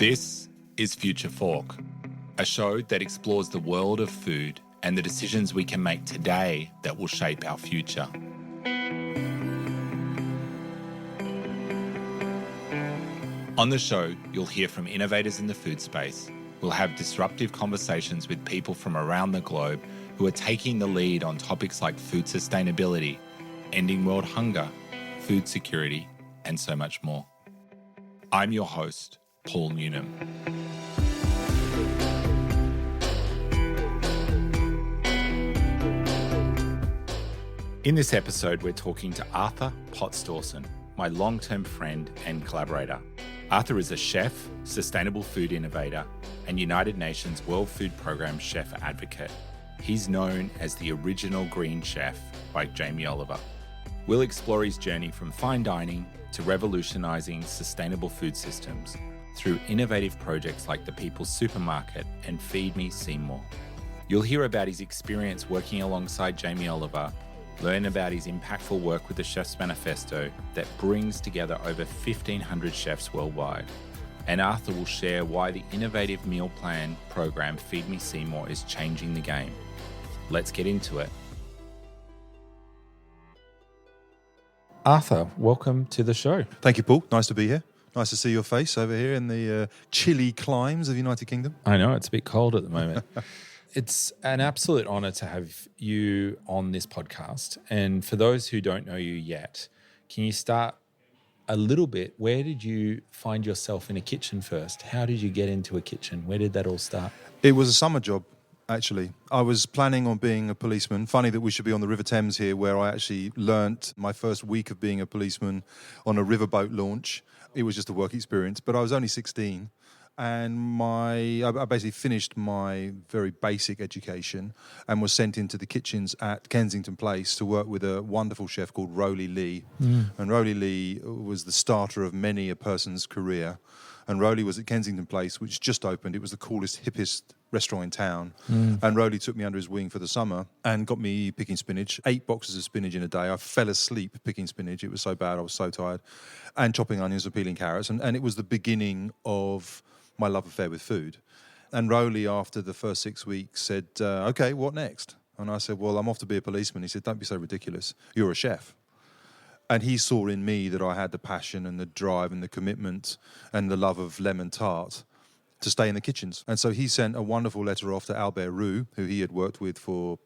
This is Future Fork, a show that explores the world of food and the decisions we can make today that will shape our future. On the show, you'll hear from innovators in the food space. We'll have disruptive conversations with people from around the globe who are taking the lead on topics like food sustainability, ending world hunger, food security, and so much more. I'm your host, Paul Newnham. In this episode, we're talking to Arthur Potts Dawson, my long-term friend and collaborator. Arthur is a chef, Sustainable Food Innovator, and United Nations World Food Programme chef advocate. He's known as the original green chef by Jamie Oliver. We'll explore his journey from fine dining to revolutionising sustainable food systems through innovative projects like the People's Supermarket and Feed Me Seymour. You'll hear about his experience working alongside Jamie Oliver, learn about his impactful work with the Chef's Manifesto that brings together over 1,500 chefs worldwide. And Arthur will share why the innovative meal plan program Feed Me Seymour is changing the game. Let's get into it. Arthur, welcome to the show. Thank you, Paul. Nice to be here. Nice to see your face over here in the chilly climes of the United Kingdom. I know, it's a bit cold at the moment. It's an absolute honour to have you on this podcast. And for those who don't know you yet, can you start a little bit? Where did you find yourself in a kitchen first? How did you get into a kitchen? Where did that all start? It was a summer job, actually. I was planning on being a policeman. Funny that we should be on the River Thames here, where I actually learnt my first week of being a policeman on a riverboat launch. It was just a work experience, but I was only 16. And I basically finished my very basic education and was sent into the kitchens at Kensington Place to work with a wonderful chef called Roly Lee. And Roly Lee was the starter of many a person's career. And Roly was at Kensington Place, which just opened. It was the coolest, hippest restaurant in town. And Roly took me under his wing for the summer and got me picking spinach, 8 boxes of spinach in a day. I fell asleep picking spinach. It was so bad. I was so tired. And chopping onions and peeling carrots. And it was the beginning of my love affair with food. And Roly, after the first 6 weeks, said, okay, what next? And I said, well, I'm off to be a policeman. He said, don't be so ridiculous. You're a chef. And he saw in me that I had the passion and the drive and the commitment and the love of lemon tart to stay in the kitchens. And so he sent a wonderful letter off to Albert Roux, who he had worked with for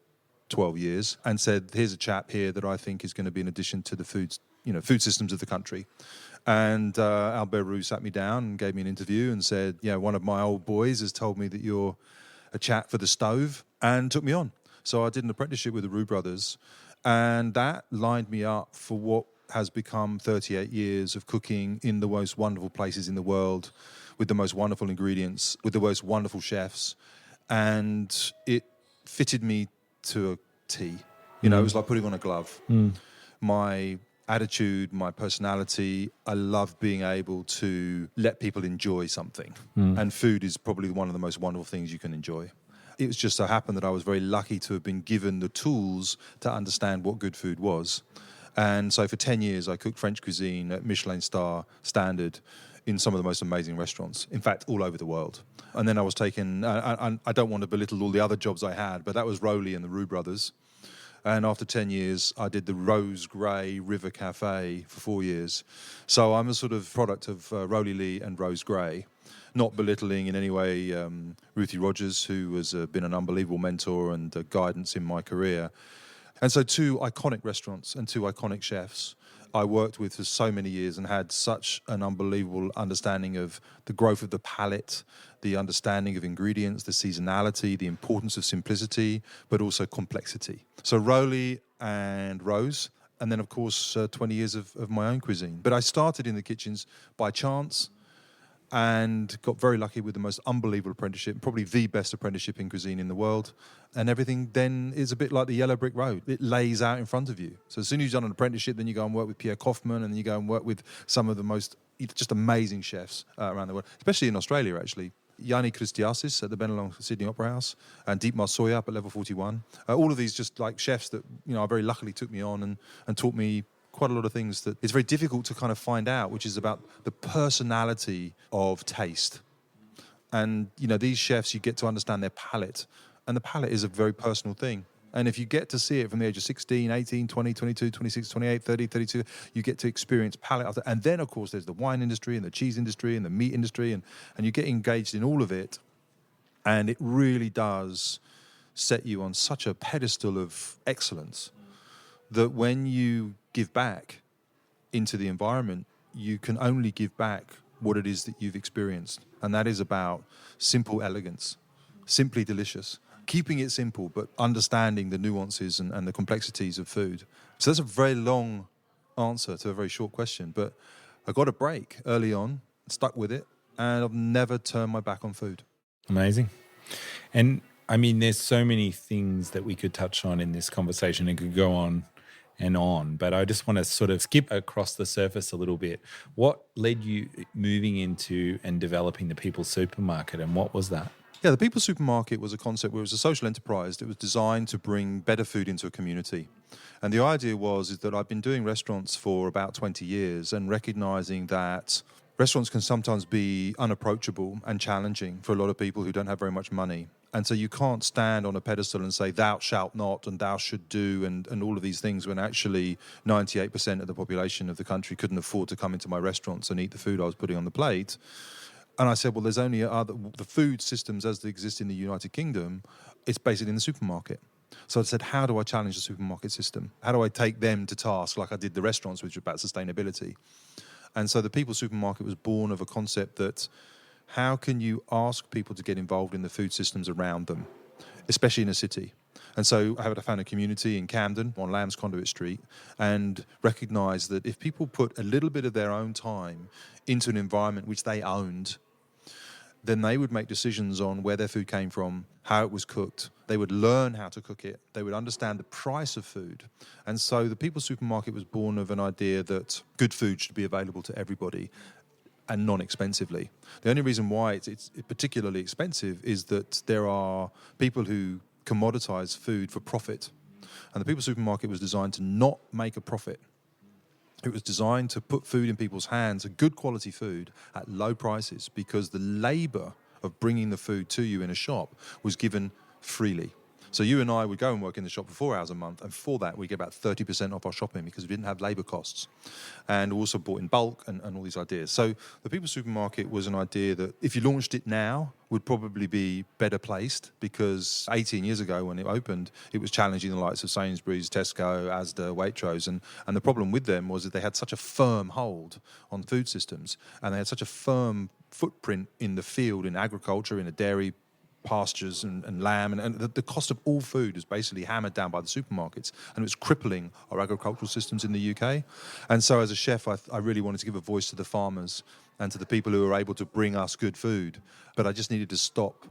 12 years, and said, here's a chap here that I think is going to be an addition to the food systems of the country. And Albert Roux sat me down and gave me an interview and said, one of my old boys has told me that you're a chap for the stove, and took me on. So I did an apprenticeship with the Roux brothers, and that lined me up for what has become 38 years of cooking in the most wonderful places in the world, with the most wonderful ingredients, with the most wonderful chefs. And it fitted me to a T. It was like putting on a glove. My attitude, my personality, I love being able to let people enjoy something. And food is probably one of the most wonderful things you can enjoy. It was just so happened that I was very lucky to have been given the tools to understand what good food was. And so for 10 years, I cooked French cuisine at Michelin star standard in some of the most amazing restaurants, in fact, all over the world. And then I was taken, I don't want to belittle all the other jobs I had, but that was Roly and the Roux brothers. And after 10 years, I did the Rose Grey River Cafe for 4 years. So I'm a sort of product of Roly Lee and Rose Grey, not belittling in any way Ruthie Rogers, who has been an unbelievable mentor and guidance in my career. And so 2 iconic restaurants and 2 iconic chefs I worked with for so many years and had such an unbelievable understanding of the growth of the palate, the understanding of ingredients, the seasonality, the importance of simplicity, but also complexity. So Roly and Rose, and then, of course, 20 years of my own cuisine. But I started in the kitchens by chance and got very lucky with the most unbelievable apprenticeship, probably the best apprenticeship in cuisine in the world. And everything then is a bit like the yellow brick road. It lays out in front of you. So as soon as you've done an apprenticeship, then you go and work with Pierre Kaufman, and then you go and work with some of the most just amazing chefs around the world, especially in Australia, actually. Yanni Christiasis at the Benelong Sydney Opera House, and Deep Soya up at Level 41. All of these just like chefs that very luckily took me on and taught me quite a lot of things that it's very difficult to kind of find out, which is about the personality of taste. And, these chefs, you get to understand their palate. And the palate is a very personal thing. And if you get to see it from the age of 16, 18, 20, 22, 26, 28, 30, 32, you get to experience palate. And then, of course, there's the wine industry and the cheese industry and the meat industry. And you get engaged in all of it. And it really does set you on such a pedestal of excellence that when you give back into the environment, you can only give back what it is that you've experienced. And that is about simple elegance, simply delicious, keeping it simple, but understanding the nuances and the complexities of food. So that's a very long answer to a very short question, but I got a break early on, stuck with it, and I've never turned my back on food. Amazing. And I mean, there's so many things that we could touch on in this conversation and could go on and on, but I just want to sort of skip across the surface a little bit. What led you moving into and developing the People's Supermarket, and what was that? Yeah, the People's Supermarket was a concept where it was a social enterprise that was designed to bring better food into a community. And the idea is that I've been doing restaurants for about 20 years and recognizing that restaurants can sometimes be unapproachable and challenging for a lot of people who don't have very much money. And so you can't stand on a pedestal and say, thou shalt not, and thou should do, and all of these things, when actually 98% of the population of the country couldn't afford to come into my restaurants and eat the food I was putting on the plate. And I said, well, there's only the food systems as they exist in the United Kingdom, it's basically in the supermarket. So I said, how do I challenge the supermarket system? How do I take them to task like I did the restaurants, which are about sustainability? And so the People's Supermarket was born of a concept that how can you ask people to get involved in the food systems around them, especially in a city? And so I found a community in Camden on Lamb's Conduit Street and recognised that if people put a little bit of their own time into an environment which they owned, then they would make decisions on where their food came from, how it was cooked. They would learn how to cook it. They would understand the price of food. And so the People's Supermarket was born of an idea that good food should be available to everybody and non-expensively. The only reason why it's particularly expensive is that there are people who commoditize food for profit. And the People's Supermarket was designed to not make a profit. It was designed to put food in people's hands, a good quality food, at low prices, because the labour of bringing the food to you in a shop was given freely. So you and I would go and work in the shop for 4 hours a month, and for that we get about 30% off our shopping because we didn't have labour costs, and also bought in bulk and all these ideas. So the People's Supermarket was an idea that if you launched it now would probably be better placed, because 18 years ago when it opened, it was challenging the likes of Sainsbury's, Tesco, Asda, Waitrose, and the problem with them was that they had such a firm hold on food systems, and they had such a firm footprint in the field, in agriculture, in the dairy pastures and lamb, and the cost of all food is basically hammered down by the supermarkets, and it was crippling our agricultural systems in the UK. And so as a chef, I really wanted to give a voice to the farmers and to the people who are able to bring us good food, but I just needed to stop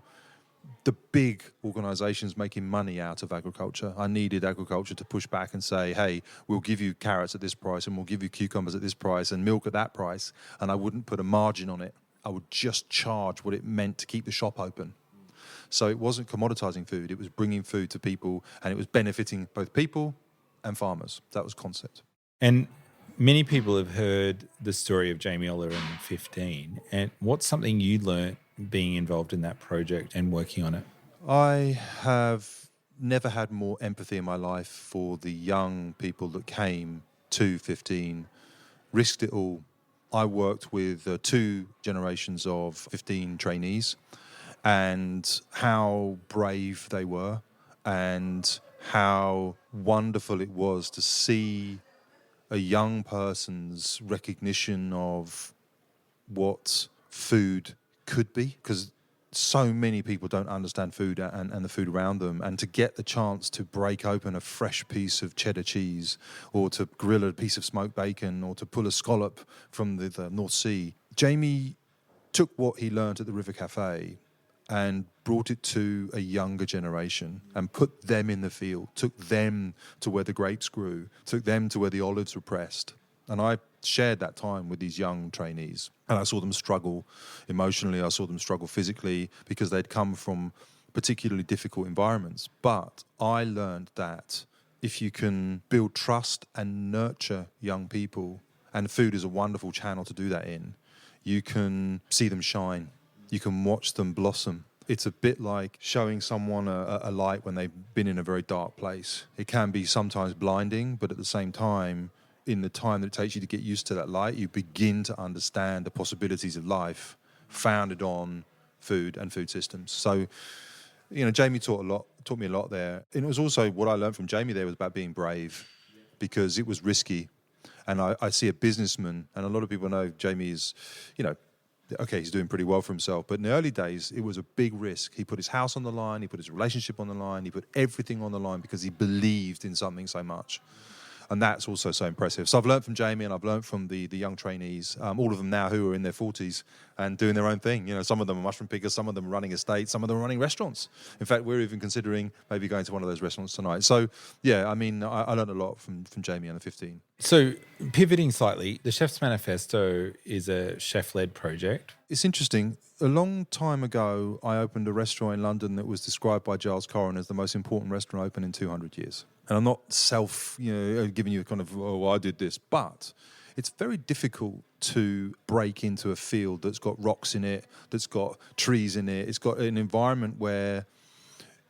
the big organisations making money out of agriculture. I needed agriculture to push back and say, hey, we'll give you carrots at this price, and we'll give you cucumbers at this price, and milk at that price, and I wouldn't put a margin on it. I would just charge what it meant to keep the shop open. So it wasn't commoditizing food, it was bringing food to people, and it was benefiting both people and farmers. That was concept. And many people have heard the story of Jamie Oliver in 15. And what's something you learnt being involved in that project and working on it? I have never had more empathy in my life for the young people that came to 15, risked it all. I worked with 2 generations of 15 trainees, and how brave they were and how wonderful it was to see a young person's recognition of what food could be, because so many people don't understand food and the food around them, and to get the chance to break open a fresh piece of cheddar cheese, or to grill a piece of smoked bacon, or to pull a scallop from the North Sea. Jamie took what he learned at the River Cafe and brought it to a younger generation and put them in the field, took them to where the grapes grew, took them to where the olives were pressed. And I shared that time with these young trainees, and I saw them struggle emotionally, I saw them struggle physically, because they'd come from particularly difficult environments. But I learned that if you can build trust and nurture young people, and food is a wonderful channel to do that in, you can see them shine. You can watch them blossom. It's a bit like showing someone a light when they've been in a very dark place. It can be sometimes blinding, but at the same time, in the time that it takes you to get used to that light, you begin to understand the possibilities of life founded on food and food systems. So, Jamie taught me a lot there. And it was also what I learned from Jamie there was about being brave, because it was risky. And I see a businessman, and a lot of people know Jamie is, okay, he's doing pretty well for himself. But in the early days, it was a big risk. He put his house on the line, he put his relationship on the line, he put everything on the line because he believed in something so much. And that's also so impressive. So I've learned from Jamie, and I've learned from the young trainees, all of them now who are in their 40s and doing their own thing. Some of them are mushroom pickers, some of them are running estates, some of them are running restaurants. In fact, we're even considering maybe going to one of those restaurants tonight. So, yeah, I learned a lot from Jamie and the 15. So pivoting slightly, the Chef's Manifesto is a chef-led project. It's interesting. A long time ago, I opened a restaurant in London that was described by Giles Corrin as the most important restaurant open in 200 years. And I'm not giving you a kind of, I did this, but it's very difficult to break into a field that's got rocks in it, that's got trees in it. It's got an environment where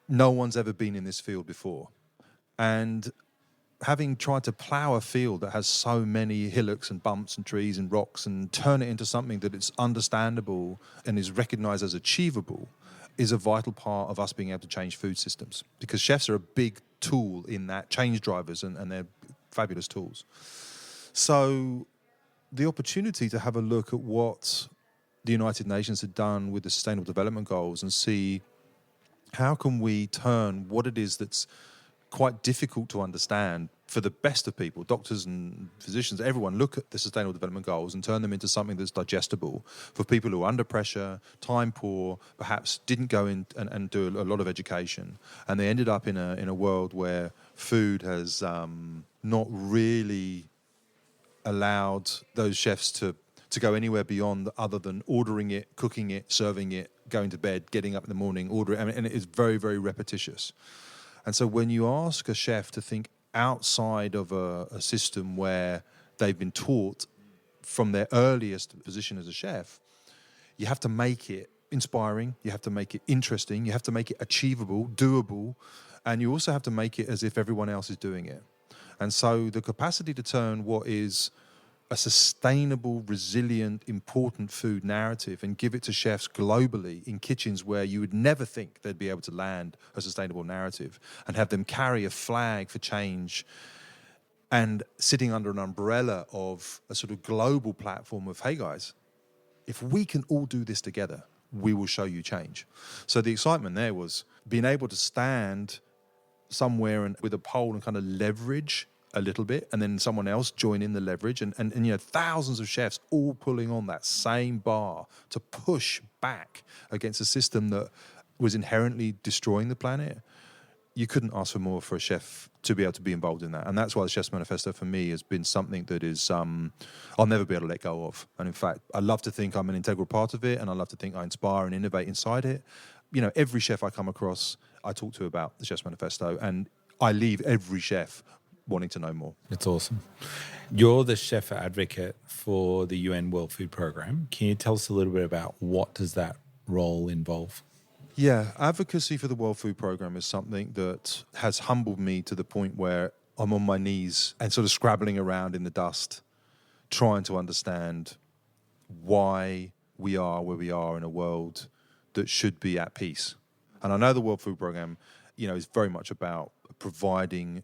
no one's ever been in this field before. And having tried to plough a field that has so many hillocks and bumps and trees and rocks and turn it into something that it's understandable and is recognised as achievable is a vital part of us being able to change food systems, because chefs are a big tool in that, change drivers, and they're fabulous tools. So the opportunity to have a look at what the United Nations had done with the Sustainable Development Goals and see how can we turn what it is that's quite difficult to understand for the best of people, doctors and physicians, everyone, look at the Sustainable Development Goals and turn them into something that's digestible for people who are under pressure, time poor, perhaps didn't go in and do a lot of education. And they ended up in a world where food has not really allowed those chefs to go anywhere beyond other than ordering it, cooking it, serving it, going to bed, getting up in the morning, ordering it. And it is very, very repetitious. And so when you ask a chef to think outside of a system where they've been taught from their earliest position as a chef, you have to make it inspiring, you have to make it interesting, you have to make it achievable, doable, and you also have to make it as if everyone else is doing it. And so the capacity to turn what is a sustainable, resilient, important food narrative and give it to chefs globally in kitchens where you would never think they'd be able to land a sustainable narrative, and have them carry a flag for change and sitting under an umbrella of a sort of global platform of, hey guys, if we can all do this together, we will show you change. So the excitement there was being able to stand somewhere and with a pole and kind of leverage a little bit, and then someone else join in the leverage, and thousands of chefs all pulling on that same bar to push back against a system that was inherently destroying the planet. You couldn't ask for more for a chef to be able to be involved in that. And that's why the Chef's Manifesto for me has been something that is I'll never be able to let go of. And in fact, I love to think I'm an integral part of it, and I love to think I inspire and innovate inside it. Every chef I come across, I talk to about the Chef's Manifesto, and I leave every chef wanting to know more. It's awesome. You're the chef advocate for the UN World Food Programme. Can you tell us a little bit about what does that role involve? Yeah, advocacy for the World Food Programme is something that has humbled me to the point where I'm on my knees and sort of scrabbling around in the dust, trying to understand why we are where we are in a world that should be at peace. And I know the World Food Programme, is very much about providing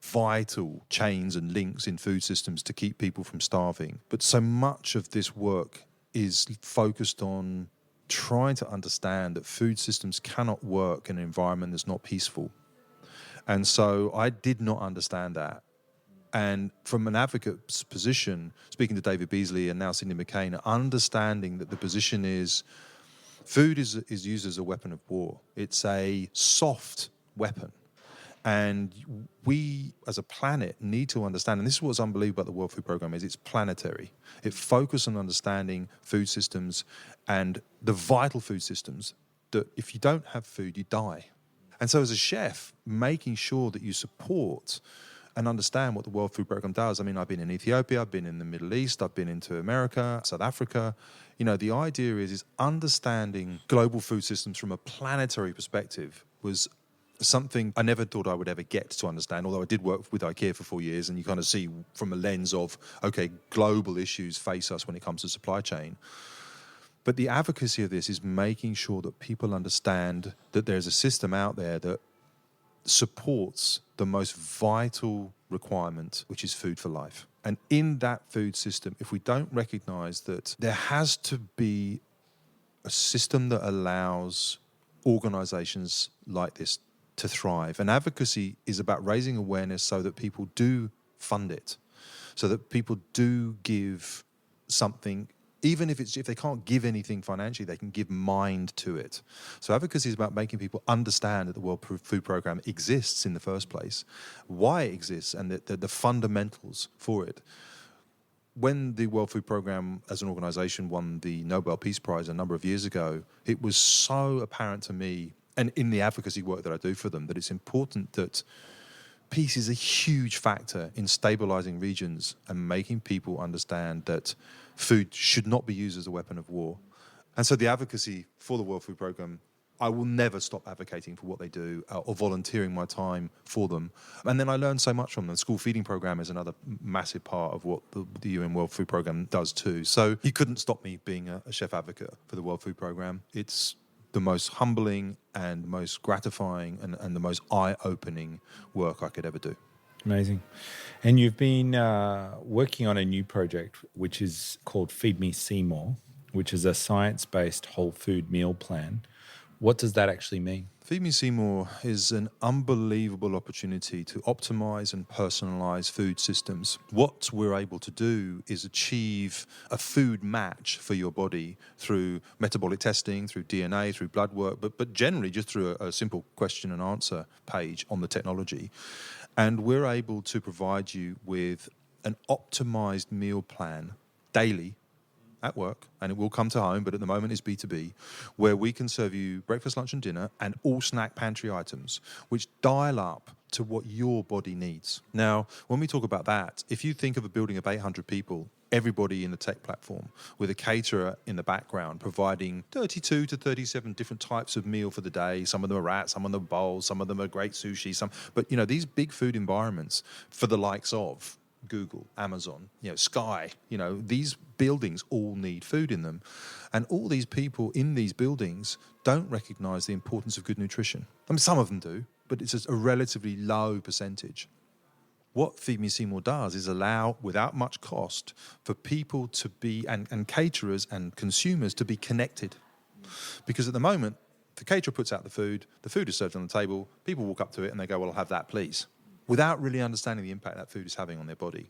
vital chains and links in food systems to keep people from starving. But so much of this work is focused on trying to understand that food systems cannot work in an environment that's not peaceful. And so I did not understand that. And from an advocate's position, speaking to David Beasley and now Cindy McCain, understanding that the position is food is used as a weapon of war. It's a soft weapon. And we, as a planet, need to understand, and this is what's unbelievable about the World Food Programme, is it's planetary. It focuses on understanding food systems and the vital food systems that if you don't have food, you die. And so as a chef, making sure that you support and understand what the World Food Programme does. I mean, I've been in Ethiopia, I've been in the Middle East, I've been into America, South Africa. The idea is understanding global food systems from a planetary perspective was something I never thought I would ever get to understand, although I did work with IKEA for 4 years, and you kind of see from a lens of, okay, global issues face us when it comes to supply chain. But the advocacy of this is making sure that people understand that there's a system out there that supports the most vital requirement, which is food for life. And in that food system, if we don't recognize that there has to be a system that allows organizations like this to thrive. And advocacy is about raising awareness so that people do fund it, so that people do give something, even if they can't give anything financially, they can give mind to it. So advocacy is about making people understand that the World Food Programme exists in the first place, why it exists, and the fundamentals for it. When the World Food Programme as an organisation won the Nobel Peace Prize a number of years ago, it was so apparent to me, and in the advocacy work that I do for them, that it's important that peace is a huge factor in stabilising regions and making people understand that food should not be used as a weapon of war. And so the advocacy for the World Food Programme, I will never stop advocating for what they do or volunteering my time for them. And then I learned so much from them. The school feeding programme is another massive part of what the UN World Food Programme does too. So you couldn't stop me being a chef advocate for the World Food Programme. It's the most humbling and most gratifying and the most eye-opening work I could ever do. Amazing. And you've been working on a new project, which is called Feed Me Seymour, which is a science-based whole food meal plan. What does that actually mean? Feed Me Seymour is an unbelievable opportunity to optimize and personalize food systems. What we're able to do is achieve a food match for your body through metabolic testing, through DNA, through blood work, but generally just through a simple question and answer page on the technology. And we're able to provide you with an optimized meal plan daily at work, and it will come to home, but at the moment it's B2B, where we can serve you breakfast, lunch and dinner and all snack pantry items, which dial up to what your body needs. Now, when we talk about that, if you think of a building of 800 people, everybody in the tech platform with a caterer in the background providing 32 to 37 different types of meal for the day. Some of them are wraps, some of them are bowls, some of them are great sushi, but these big food environments for the likes of Google, Amazon, Sky, these buildings all need food in them. And all these people in these buildings don't recognize the importance of good nutrition. I mean, some of them do, but it's a relatively low percentage. What Feed Me Seymour does is allow, without much cost, for people to be, and caterers and consumers to be connected. Because at the moment, the caterer puts out the food is served on the table, people walk up to it and they go, well, I'll have that, please, without really understanding the impact that food is having on their body.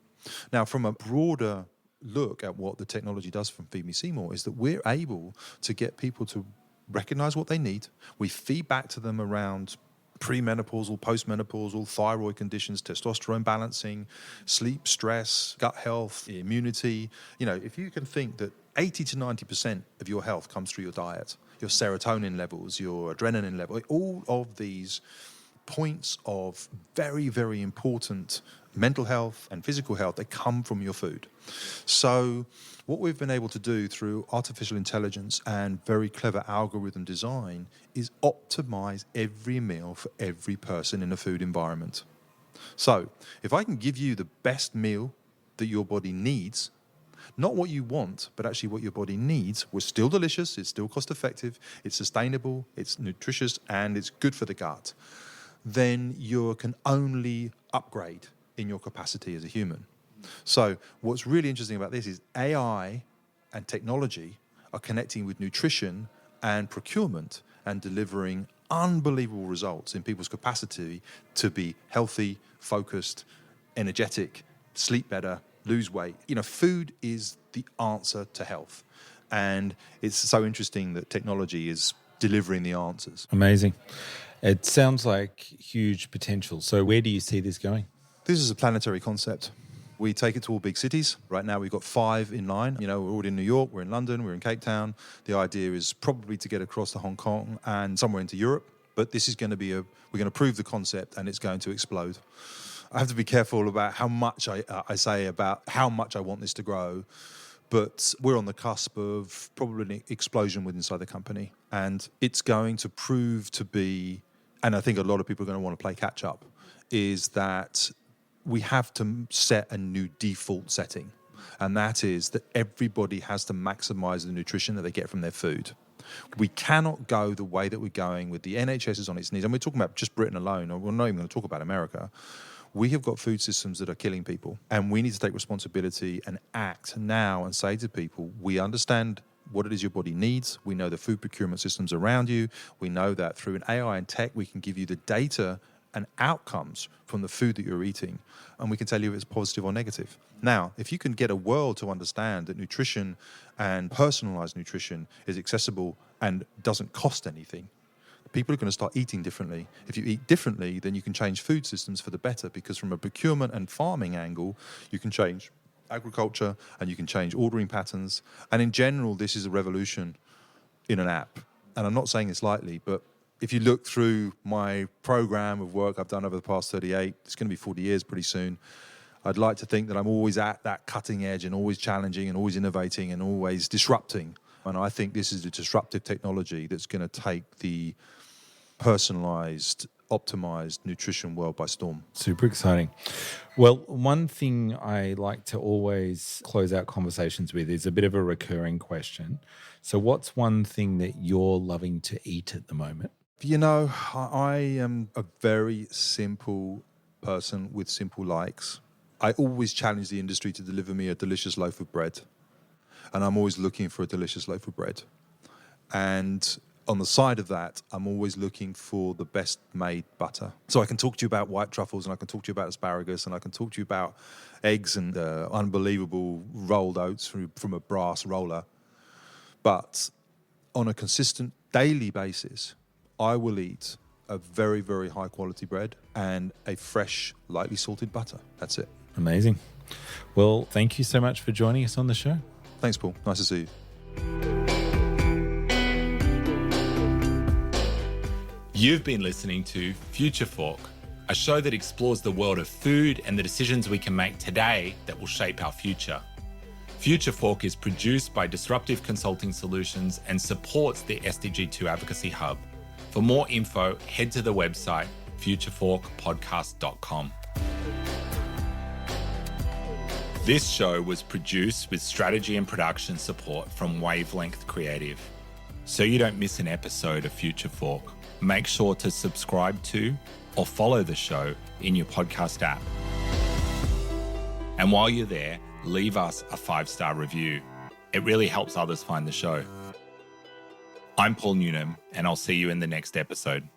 Now, from a broader look at what the technology does from Feed Me Seymour is that we're able to get people to recognize what they need. We feed back to them around premenopausal, postmenopausal, thyroid conditions, testosterone balancing, sleep, stress, gut health, immunity. If you can think that 80 to 90% of your health comes through your diet, your serotonin levels, your adrenaline level, all of these points of very, very important mental health and physical health that come from your food. So what we've been able to do through artificial intelligence and very clever algorithm design is optimize every meal for every person in a food environment. So if I can give you the best meal that your body needs, not what you want, but actually what your body needs, we're still delicious, it's still cost effective, it's sustainable, it's nutritious, and it's good for the gut, then you can only upgrade in your capacity as a human. So what's really interesting about this is AI and technology are connecting with nutrition and procurement and delivering unbelievable results in people's capacity to be healthy, focused, energetic, sleep better, lose weight. Food is the answer to health. And it's so interesting that technology is delivering the answers. Amazing. It sounds like huge potential. So where do you see this going? This is a planetary concept. We take it to all big cities. Right now we've got 5 in line. We're already in New York, we're in London, we're in Cape Town. The idea is probably to get across to Hong Kong and somewhere into Europe. But this is going to be we're going to prove the concept and it's going to explode. I have to be careful about how much I say about how much I want this to grow. But we're on the cusp of probably an explosion within inside the company. And it's going to prove to be, and I think a lot of people are going to want to play catch up, is that we have to set a new default setting. And that is that everybody has to maximize the nutrition that they get from their food. We cannot go the way that we're going with the NHS is on its knees. And we're talking about just Britain alone. We're not even going to talk about America. We have got food systems that are killing people, and we need to take responsibility and act now and say to people, we understand what it is your body needs. We know the food procurement systems around you. We know that through an AI and tech, we can give you the data and outcomes from the food that you're eating, and we can tell you if it's positive or negative. Now, if you can get a world to understand that nutrition and personalized nutrition is accessible and doesn't cost anything, people are going to start eating differently. If you eat differently, then you can change food systems for the better, because from a procurement and farming angle, you can change agriculture and you can change ordering patterns. And in general, this is a revolution in an app. And I'm not saying this lightly, but if you look through my program of work I've done over the past 38, it's going to be 40 years pretty soon. I'd like to think that I'm always at that cutting edge and always challenging and always innovating and always disrupting. And I think this is a disruptive technology that's going to take the personalized, optimized nutrition world by storm. Super exciting. Well, one thing I like to always close out conversations with is a bit of a recurring question. So what's one thing that you're loving to eat at the moment? You know, I am a very simple person with simple likes. I always challenge the industry to deliver me a delicious loaf of bread. And I'm always looking for a delicious loaf of bread. And on the side of that, I'm always looking for the best made butter. So I can talk to you about white truffles, and I can talk to you about asparagus, and I can talk to you about eggs and unbelievable rolled oats from a brass roller. But on a consistent daily basis, I will eat a very, very high quality bread and a fresh, lightly salted butter. That's it. Amazing. Well, thank you so much for joining us on the show. Thanks, Paul. Nice to see you. You've been listening to Future Fork, a show that explores the world of food and the decisions we can make today that will shape our future. Future Fork is produced by Disruptive Consulting Solutions and supports the SDG2 Advocacy Hub. For more info, head to the website futureforkpodcast.com. This show was produced with strategy and production support from Wavelength Creative. So you don't miss an episode of Future Fork, make sure to subscribe to or follow the show in your podcast app. And while you're there, leave us a 5-star review. It really helps others find the show. I'm Paul Newnham, and I'll see you in the next episode.